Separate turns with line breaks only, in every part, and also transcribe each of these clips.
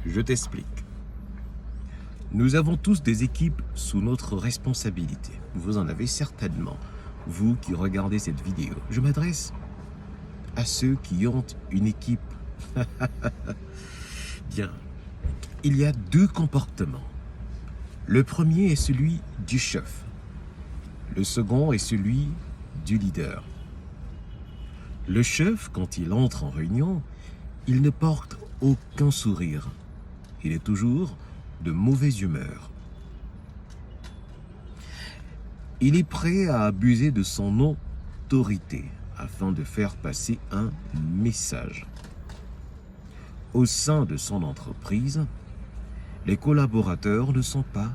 Je t'explique. Nous avons tous des équipes sous notre responsabilité. Vous en avez certainement. Vous qui regardez cette vidéo. Je m'adresse à ceux qui ont une équipe. Bien. Il y a deux comportements. Le premier est celui du chef. Le second est celui du leader. Le chef, quand il entre en réunion, il ne porte aucun sourire. Il est toujours de mauvaise humeur. Il est prêt à abuser de son autorité afin de faire passer un message. Au sein de son entreprise, les collaborateurs ne sont pas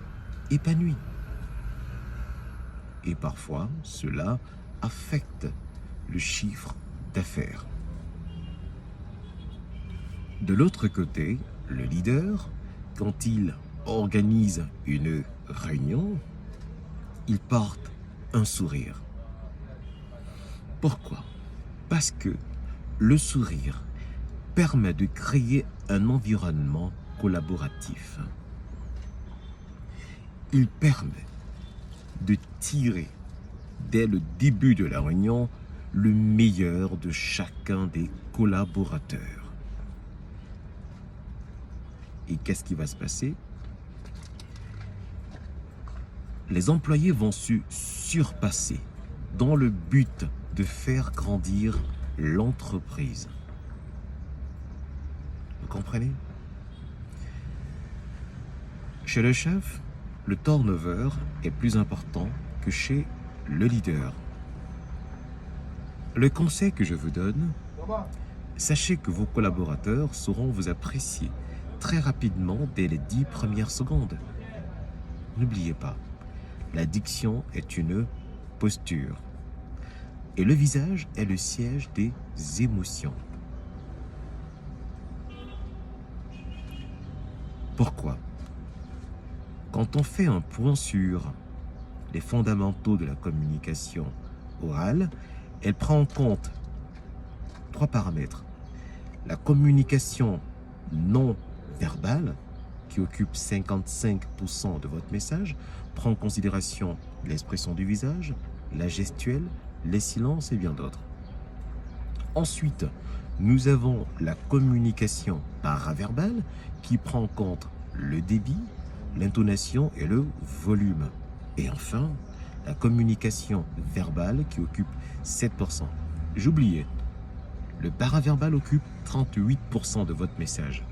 épanouis. Et parfois, cela affecte le chiffre d'affaires. De l'autre côté, le leader, quand il organise une réunion, il porte un sourire. Pourquoi? Parce que le sourire permet de créer un environnement collaboratif. Il permet de tirer dès le début de la réunion le meilleur de chacun des collaborateurs. Et qu'est-ce qui va se passer? Les employés vont se surpasser dans le but de faire grandir l'entreprise. Vous comprenez? Chez le chef, le turnover est plus important que chez le leader. Le conseil que je vous donne, sachez que vos collaborateurs sauront vous apprécier très rapidement dès les 10 premières secondes. N'oubliez pas, la diction est une posture et le visage est le siège des émotions. Pourquoi? Quand on fait un point sur les fondamentaux de la communication orale, elle prend en compte 3 paramètres. La communication non verbale, qui occupe 55% de votre message, prend en considération l'expression du visage, la gestuelle, les silences et bien d'autres. Ensuite, nous avons la communication paraverbale qui prend en compte le débit, l'intonation et le volume. Et enfin, la communication verbale qui occupe 7%. J'oubliais, le paraverbal occupe 38% de votre message.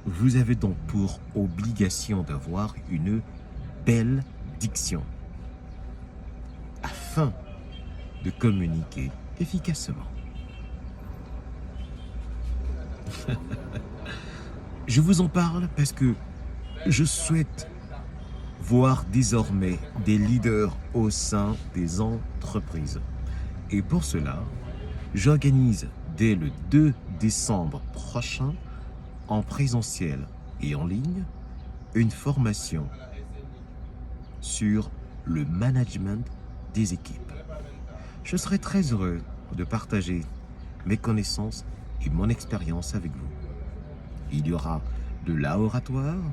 Vous avez donc pour obligation d'avoir une belle diction afin de communiquer efficacement. Je vous en parle parce que je souhaite voir désormais des leaders au sein des entreprises. Et pour cela, j'organise dès le 2 décembre prochain, en présentiel et en ligne, une formation sur le management des équipes. Je serai très heureux de partager mes connaissances et mon expérience avec vous. Il y aura de l'oratoire,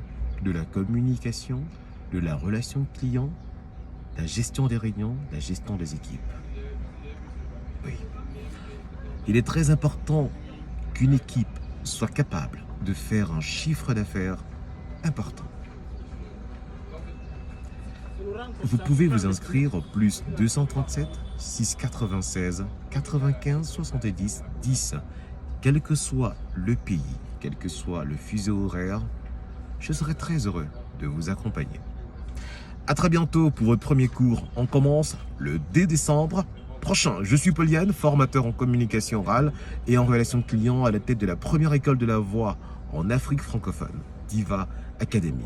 de la communication, de la relation client, la gestion des réunions, la gestion des équipes. Oui. Il est très important qu'une équipe soit capable de faire un chiffre d'affaires important. Vous pouvez vous inscrire au plus 237 696 95 70 10. Quel que soit le pays, quel que soit le fuseau horaire, je serai très heureux de vous accompagner. À très bientôt pour votre premier cours. On commence le 2 décembre prochain. Je suis Paul Yann, formateur en communication orale et en relation client à la tête de la première école de la voix en Afrique francophone, Diva Academy.